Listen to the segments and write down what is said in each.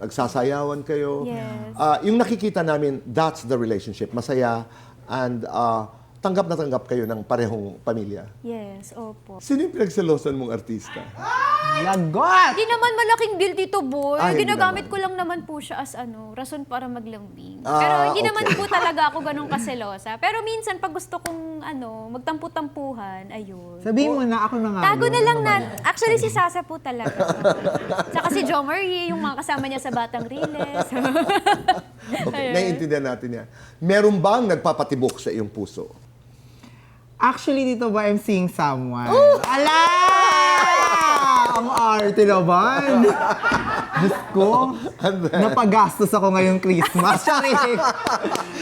nagsasayawan kayo. Yes. Yung nakikita namin, that's the relationship. Masaya and tanggap na tanggap kayo ng parehong pamilya. Yes, opo. Sino yung pinagselosan mong artista? Lagot! Hindi naman malaking deal dito, boy. Ay, hindi Ginagamit naman. ko lang naman po siya as rason para maglambing. Ah, Pero hindi okay. naman po talaga ako ganun kaselosa. Pero minsan, pag gusto kong magtampu-tampuhan, ayun. Sabihin mo na ako na nga. Tago yun. na lang Ano na. ba yan? Actually, si Sasa po talaga. Tsaka si Jo Marie, yung mga kasama niya sa Batang Riles. Okay, naiintindihan natin yan. Meron bang nagpapatibok sa iyong puso? Actually, dito ba I'm seeing someone? Ala! Ang arte naman. Diyos ko, napagastos ako ngayong Christmas. Sorry.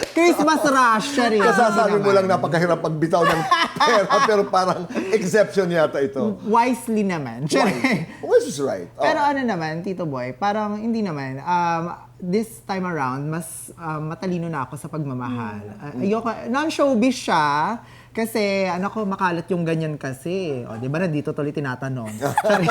Christmas rush. Sorry. Kasasabi mo Hindi lang naman. napakahirap pagbitaw ng pera, pero parang exception yata ito. Wisely naman. Sorry. Which is right. Oh. Pero ano naman, Tito Boy, parang hindi naman. This time around, mas matalino na ako sa pagmamahal. Ayoko, non-showbiz siya. Kasi, makalat yung ganyan kasi. O, di ba, nandito tuloy tinatanong. Sorry.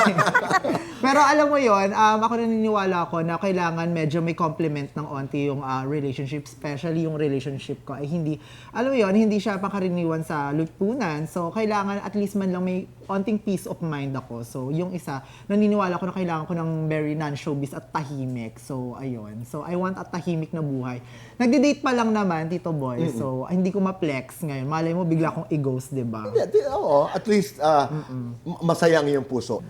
Pero alam mo yon, ako naniniwala ako na kailangan medyo may complement ng onti yung relationship, especially yung relationship ko ay hindi, alam mo yon, hindi siya pangkaraniwan sa lipunan. So, kailangan at least man lang may onting peace of mind ako. So, yung isa, naniniwala ko na kailangan ko ng very non-showbiz at tahimik. So, ayun. So, I want at tahimik na buhay. Nagde-date pa lang naman, Tito Boy. So, hindi ko ma-flex ngayon. Malay mo, bigla akong i-ghost, di ba? Oo, at least masaya ang iyong puso.